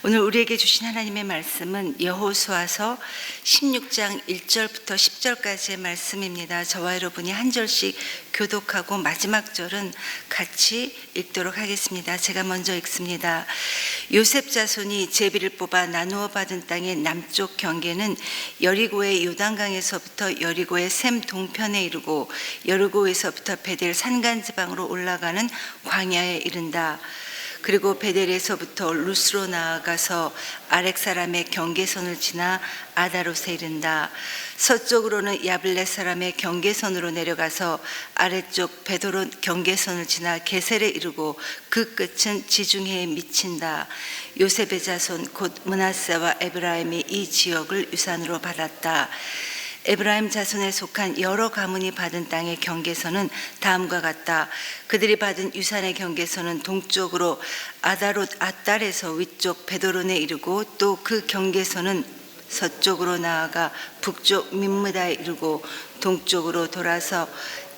오늘 우리에게 주신 하나님의 말씀은 여호수아서 16장 1절부터 10절까지의 말씀입니다. 저와 여러분이 한 절씩 교독하고 마지막 절은 같이 읽도록 하겠습니다. 제가 먼저 읽습니다. 요셉 자손이 제비를 뽑아 나누어 받은 땅의 남쪽 경계는 여리고의 요단강에서부터 여리고의 샘 동편에 이르고 여리고에서부터 베델 산간 지방으로 올라가는 광야에 이른다. 그리고 베델에서부터 루스로 나아가서 아렉 사람의 경계선을 지나 아다롯에 이른다. 서쪽으로는 야블렛 사람의 경계선으로 내려가서 아래쪽 베도롯 경계선을 지나 게셀에 이르고 그 끝은 지중해에 미친다. 요셉의 자손 곧 므낫세와 에브라임이 이 지역을 유산으로 받았다. 에브라임 자손에 속한 여러 가문이 받은 땅의 경계선은 다음과 같다. 그들이 받은 유산의 경계선은 동쪽으로 아다롯 아달에서 위쪽 베도론에 이르고 또 그 경계선은 서쪽으로 나아가 북쪽 민므다에 이르고 동쪽으로 돌아서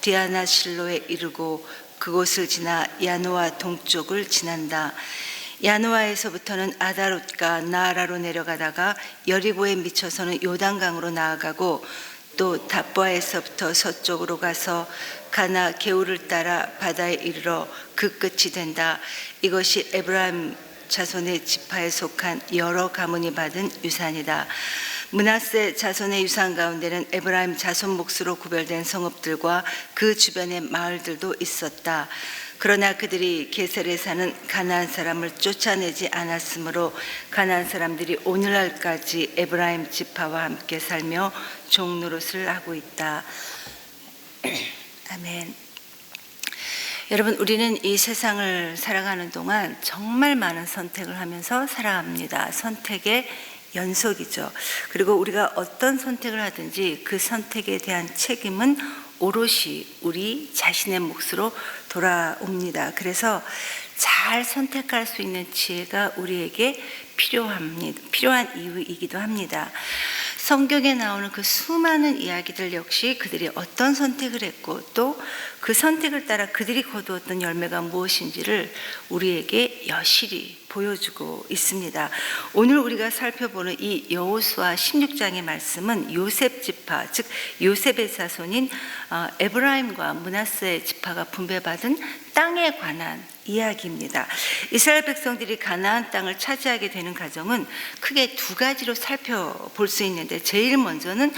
디아나 실로에 이르고 그곳을 지나 야노아 동쪽을 지난다. 야노아에서부터는 아다롯과 나아라로 내려가다가 여리고에 미쳐서는 요단강으로 나아가고 또 답보아에서부터 서쪽으로 가서 가나 게울을 따라 바다에 이르러 그 끝이 된다. 이것이 에브라임 자손의 지파에 속한 여러 가문이 받은 유산이다. 므낫세 자손의 유산 가운데는 에브라임 자손 몫으로 구별된 성읍들과 그 주변의 마을들도 있었다. 그러나 그들이 게셀에 사는 가나안 사람을 쫓아내지 않았으므로 가나안 사람들이 오늘날까지 에브라임 지파와 함께 살며 종노릇을 하고 있다. 아멘. 여러분, 우리는 이 세상을 살아가는 동안 정말 많은 선택을 하면서 살아갑니다. 선택의 연속이죠. 그리고 우리가 어떤 선택을 하든지 그 선택에 대한 책임은 오롯이 우리 자신의 몫으로 돌아옵니다. 그래서 잘 선택할 수 있는 지혜가 우리에게 필요한 이유이기도 합니다. 성경에 나오는 그 수많은 이야기들 역시 그들이 어떤 선택을 했고 또 그 선택을 따라 그들이 거두었던 열매가 무엇인지를 우리에게 여실히 보여주고 있습니다. 오늘 우리가 살펴보는 이 여호수아 16장의 말씀은 요셉 지파, 즉 요셉의 자손인 에브라임과 므낫세 지파가 분배받은 땅에 관한 이야기입니다. 이스라엘 백성들이 가나안 땅을 차지하게 되는 과정은 크게 두 가지로 살펴볼 수 있는데, 제일 먼저는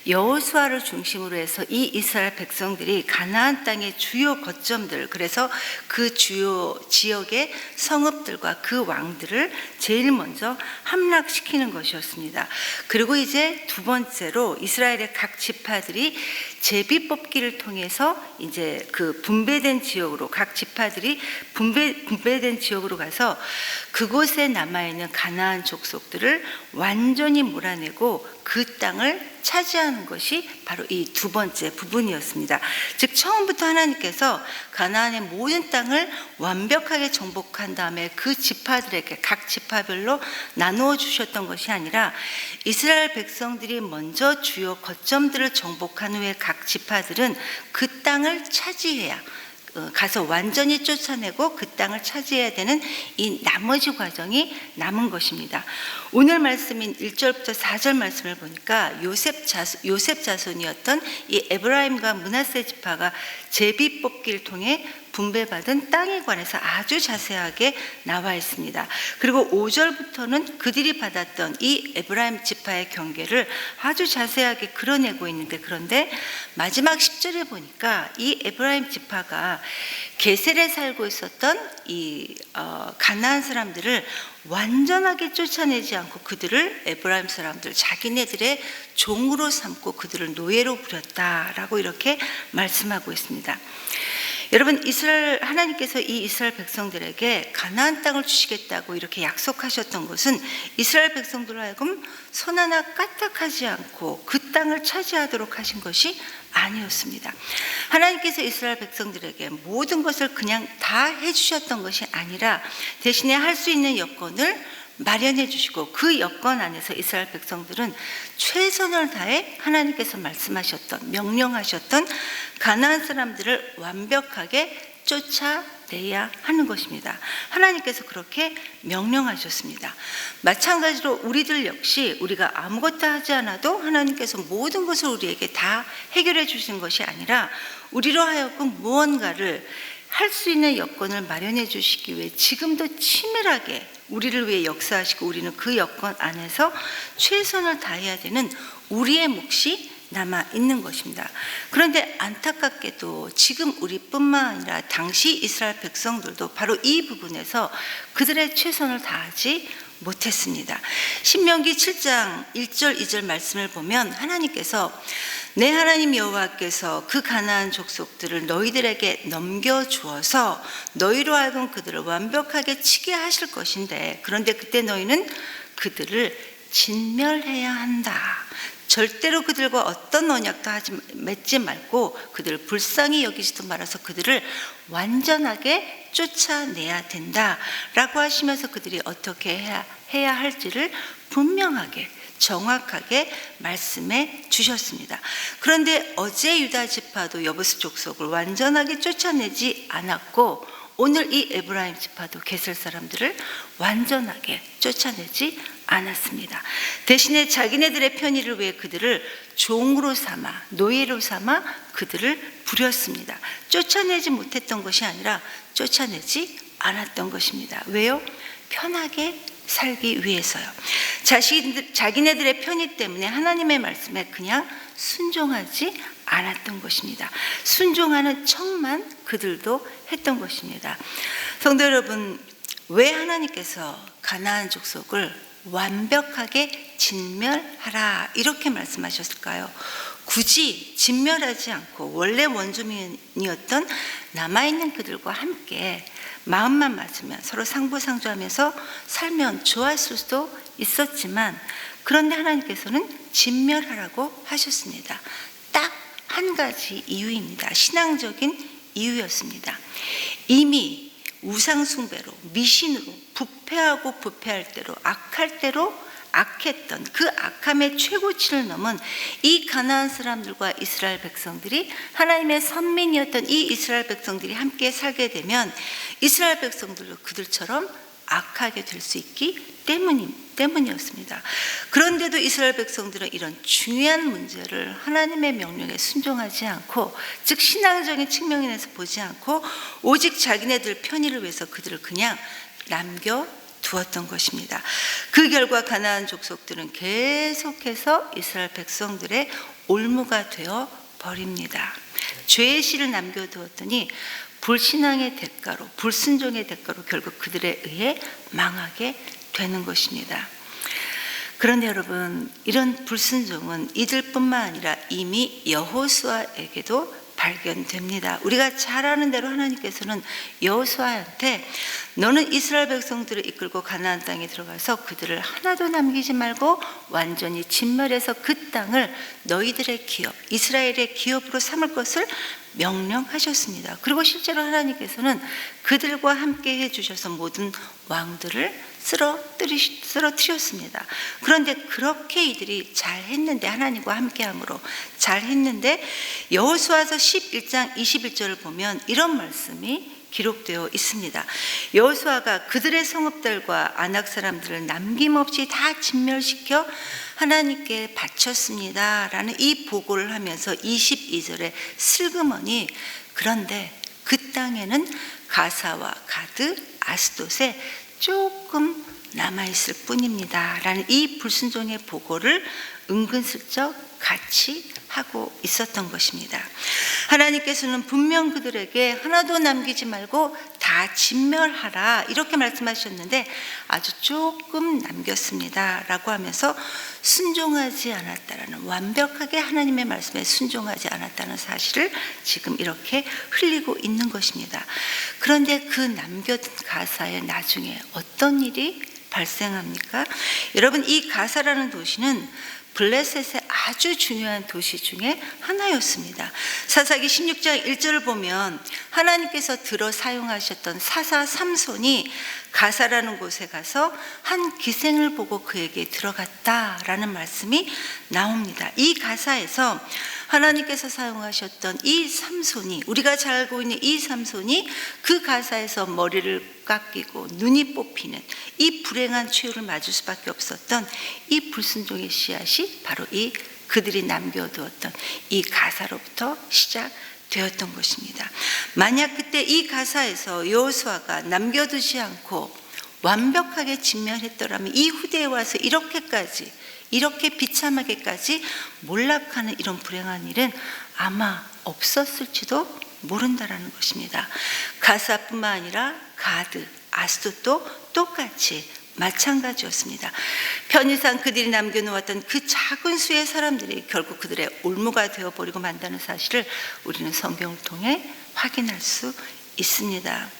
여호수아를 중심으로 해서 이 이스라엘 백성들이 가나안 땅의 주요 거점들, 그래서 그 주요 지역의 성읍들과 그 왕들을 제일 먼저 함락시키는 것이었습니다. 그리고 이제 두 번째로 이스라엘의 각 지파들이 제비 뽑기를 통해서 이제 그 분배된 지역으로, 각 지파들이 분배된 지역으로 가서 그곳에 남아있는 가나안 족속들을 완전히 몰아내고 그 땅을 차지하는 것이 바로 이 두 번째 부분이었습니다. 즉 처음부터 하나님께서 가나안의 모든 땅을 완벽하게 정복한 다음에 그 지파들에게 각 지파별로 나누어 주셨던 것이 아니라 이스라엘 백성들이 먼저 주요 거점들을 정복한 후에 각 지파들은 그 땅을 차지해야, 가서 완전히 쫓아내고 그 땅을 차지해야 되는 이 나머지 과정이 남은 것입니다. 오늘 말씀인 1절부터 4절 말씀을 보니까 요셉 자손이었던 이 에브라임과 므낫세 지파가 제비 뽑기를 통해 분배받은 땅에 관해서 아주 자세하게 나와 있습니다. 그리고 5절부터는 그들이 받았던 이 에브라임 지파의 경계를 아주 자세하게 그려내고 있는데, 그런데 마지막 10절에 보니까 이 에브라임 지파가 게셀에 살고 있었던 이 가나안 사람들을 완전하게 쫓아내지 않고 그들을, 에브라임 사람들 자기네들의 종으로 삼고 그들을 노예로 부렸다라고 이렇게 말씀하고 있습니다. 여러분, 하나님께서 이 이스라엘 백성들에게 가나안 땅을 주시겠다고 이렇게 약속하셨던 것은 이스라엘 백성들로 하여금 손 하나 까딱하지 않고 그 땅을 차지하도록 하신 것이 아니었습니다. 하나님께서 이스라엘 백성들에게 모든 것을 그냥 다 해주셨던 것이 아니라 대신에 할 수 있는 여건을 마련해 주시고, 그 여건 안에서 이스라엘 백성들은 최선을 다해 하나님께서 말씀하셨던, 명령하셨던 가나안 사람들을 완벽하게 내야 하는 것입니다. 하나님께서 그렇게 명령하셨습니다. 마찬가지로 우리들 역시 우리가 아무것도 하지 않아도 하나님께서 모든 것을 우리에게 다 해결해 주시는 것이 아니라 우리로 하여금 무언가를 할 수 있는 여건을 마련해 주시기 위해 지금도 치밀하게 우리를 위해 역사하시고 우리는 그 여건 안에서 최선을 다해야 되는 우리의 몫이 남아 있는 것입니다. 그런데 안타깝게도 지금 우리뿐만 아니라 당시 이스라엘 백성들도 바로 이 부분에서 그들의 최선을 다하지 못했습니다. 신명기 7장 1절 2절 말씀을 보면 하나님께서 내 하나님 여호와께서 그 가나안 족속들을 너희들에게 넘겨주어서 너희로 하여금 그들을 완벽하게 치게 하실 것인데 그런데 그때 너희는 그들을 진멸해야 한다. 절대로 그들과 어떤 언약도 맺지 말고 그들을 불쌍히 여기지도 말아서 그들을 완전하게 쫓아내야 된다라고 하시면서 그들이 어떻게 해야 할지를 분명하게 정확하게 말씀해 주셨습니다. 그런데 어제 유다 지파도 여부스 족속을 완전하게 쫓아내지 않았고 오늘 이 에브라임 지파도 게셀 사람들을 완전하게 쫓아내지 않았습니다. 대신에 자기네들의 편의를 위해 그들을 종으로 삼아 노예로 삼아 그들을 부렸습니다. 쫓아내지 못했던 것이 아니라 쫓아내지 않았던 것입니다. 왜요? 편하게 살기 위해서요. 자기네들의 편의 때문에 하나님의 말씀에 그냥 순종하지 않았던 것입니다. 순종하는 척만 그들도 했던 것입니다. 성도 여러분, 왜 하나님께서 가나안 족속을 완벽하게 진멸하라 이렇게 말씀하셨을까요? 굳이 진멸하지 않고 원래 원주민이었던 남아있는 그들과 함께 마음만 맞으면 서로 상부상조하면서 살면 좋았을 수도 있었지만 그런데 하나님께서는 진멸하라고 하셨습니다. 딱 한 가지 이유입니다. 신앙적인 이유였습니다. 이미 우상숭배로 미신으로 부패하고 부패할 대로 악할 대로 악했던 그 악함의 최고치를 넘은 이 가나안 사람들과 이스라엘 백성들이 하나님의 선민이었던 이 이스라엘 백성들이 함께 살게 되면 이스라엘 백성들도 그들처럼 악하게 될 수 있기 때문이었습니다. 그런데도 이스라엘 백성들은 이런 중요한 문제를 하나님의 명령에 순종하지 않고 즉 신앙적인 측면에서 보지 않고 오직 자기네들 편의를 위해서 그들을 그냥 남겨두었던 것입니다. 그 결과 가나안 족속들은 계속해서 이스라엘 백성들의 올무가 되어 버립니다. 죄의 씨를 남겨두었더니 불신앙의 대가로 불순종의 대가로 결국 그들에 의해 망하게 되는 것입니다. 그런데 여러분, 이런 불순종은 이들뿐만 아니라 이미 여호수아에게도 발견됩니다. 우리가 잘 아는 대로 하나님께서는 여호수아한테 너는 이스라엘 백성들을 이끌고 가나안 땅에 들어가서 그들을 하나도 남기지 말고 완전히 진멸해서 그 땅을 너희들의 기업, 이스라엘의 기업으로 삼을 것을 명령하셨습니다. 그리고 실제로 하나님께서는 그들과 함께 해주셔서 모든 왕들을 쓰러뜨렸습니다. 그런데 그렇게 이들이 잘했는데 하나님과 함께함으로 잘했는데 여호수아서 11장 21절을 보면 이런 말씀이 기록되어 있습니다. 여호수아가 그들의 성읍들과 아낙 사람들을 남김없이 다 진멸시켜 하나님께 바쳤습니다 라는 이 보고를 하면서 22절에 슬그머니 그런데 그 땅에는 가사와 가드, 아스돗에 조금 남아있을 뿐입니다 라는 이 불순종의 보고를 은근슬쩍 같이 하고 있었던 것입니다. 하나님께서는 분명 그들에게 하나도 남기지 말고 다 진멸하라 이렇게 말씀하셨는데 아주 조금 남겼습니다 라고 하면서 순종하지 않았다라는, 완벽하게 하나님의 말씀에 순종하지 않았다는 사실을 지금 이렇게 흘리고 있는 것입니다. 그런데 그 남겨둔 가사에 나중에 어떤 일이 발생합니까? 여러분, 이 가사라는 도시는 블레셋의 아주 중요한 도시 중에 하나였습니다. 사사기 16장 1절을 보면 하나님께서 들어 사용하셨던 사사 삼손이 가사라는 곳에 가서 한 기생을 보고 그에게 들어갔다라는 말씀이 나옵니다. 이 가사에서 하나님께서 사용하셨던 이 삼손이, 우리가 잘 알고 있는 이 삼손이 그 가사에서 머리를 깎이고 눈이 뽑히는 이 불행한 최후를 맞을 수밖에 없었던 이 불순종의 씨앗이 바로 이 그들이 남겨두었던 이 가사로부터 시작되었던 것입니다. 만약 그때 이 가사에서 여호수아가 남겨두지 않고 완벽하게 진멸했더라면 이 후대에 와서 이렇게 비참하게까지 몰락하는 이런 불행한 일은 아마 없었을지도 모른다라는 것입니다. 가사뿐만 아니라 가드, 아스돗도 똑같이 마찬가지였습니다. 편의상 그들이 남겨놓았던 그 작은 수의 사람들이 결국 그들의 올무가 되어버리고 만다는 사실을 우리는 성경을 통해 확인할 수 있습니다.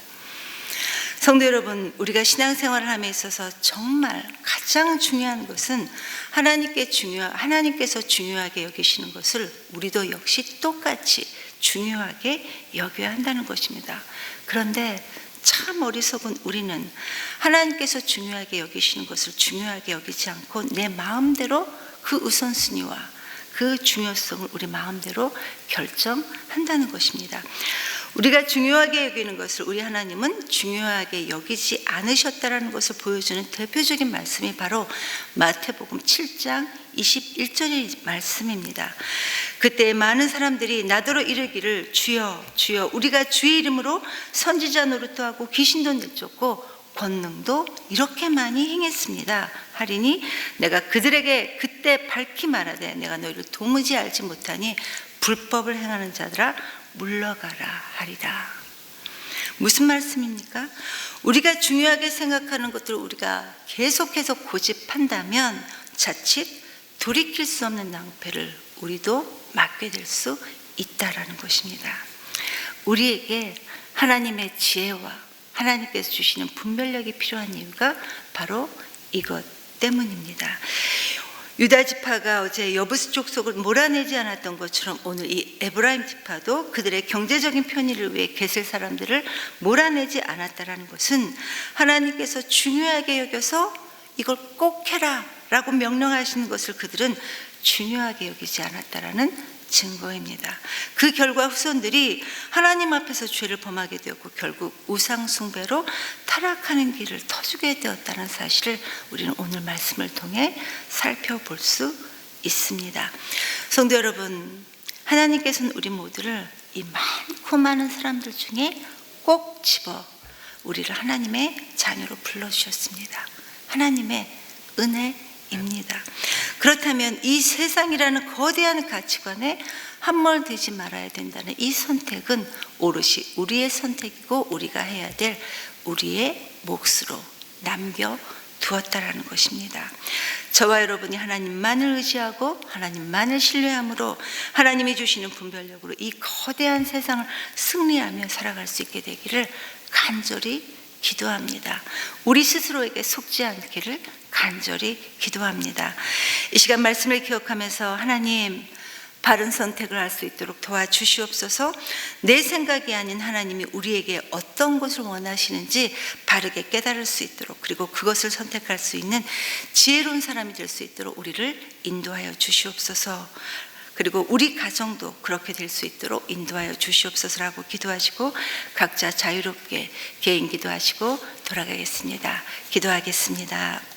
성도 여러분, 우리가 신앙생활을 함에 있어서 정말 가장 중요한 것은 하나님께서 중요하게 여기시는 것을 우리도 역시 똑같이 중요하게 여겨야 한다는 것입니다. 그런데 참 어리석은 우리는 하나님께서 중요하게 여기시는 것을 중요하게 여기지 않고 내 마음대로 그 우선순위와 그 중요성을 우리 마음대로 결정한다는 것입니다. 우리가 중요하게 여기는 것을 우리 하나님은 중요하게 여기지 않으셨다라는 것을 보여주는 대표적인 말씀이 바로 마태복음 7장 21절의 말씀입니다. 그때 많은 사람들이 나더러 이르기를 주여 주여 우리가 주의 이름으로 선지자 노릇도 하고 귀신도 내쫓고 권능도 이렇게 많이 행했습니다 하리니 내가 그들에게 그때 밝히 말하되 내가 너희를 도무지 알지 못하니 불법을 행하는 자들아 물러가라 하리라. 무슨 말씀입니까? 우리가 중요하게 생각하는 것들을 우리가 계속해서 고집한다면 자칫 돌이킬 수 없는 낭패를 우리도 맞게 될 수 있다라는 것입니다. 우리에게 하나님의 지혜와 하나님께서 주시는 분별력이 필요한 이유가 바로 이것 때문입니다. 유다 지파가 어제 여부스 족속을 몰아내지 않았던 것처럼 오늘 이 에브라임 지파도 그들의 경제적인 편의를 위해 게셀 사람들을 몰아내지 않았다라는 것은 하나님께서 중요하게 여겨서 이걸 꼭 해라 라고 명령하시는 것을 그들은 중요하게 여기지 않았다라는 증거입니다. 그 결과 후손들이 하나님 앞에서 죄를 범하게 되었고 결국 우상 숭배로 타락하는 길을 터주게 되었다는 사실을 우리는 오늘 말씀을 통해 살펴볼 수 있습니다. 성도 여러분, 하나님께서는 우리 모두를 이 많고 많은 사람들 중에 꼭 집어 우리를 하나님의 자녀로 불러주셨습니다. 하나님의 은혜입니다. 그렇다면 이 세상이라는 거대한 가치관에 함몰되지 말아야 된다는 이 선택은 오롯이 우리의 선택이고 우리가 해야 될 우리의 몫으로 남겨두었다라는 것입니다. 저와 여러분이 하나님만을 의지하고 하나님만을 신뢰함으로 하나님이 주시는 분별력으로 이 거대한 세상을 승리하며 살아갈 수 있게 되기를 간절히 기도합니다. 우리 스스로에게 속지 않기를 간절히 기도합니다. 이 시간 말씀을 기억하면서 하나님 바른 선택을 할 수 있도록 도와주시옵소서. 내 생각이 아닌 하나님이 우리에게 어떤 것을 원하시는지 바르게 깨달을 수 있도록 그리고 그것을 선택할 수 있는 지혜로운 사람이 될 수 있도록 우리를 인도하여 주시옵소서. 그리고 우리 가정도 그렇게 될 수 있도록 인도하여 주시옵소서라고 기도하시고 각자 자유롭게 개인 기도하시고 돌아가겠습니다. 기도하겠습니다.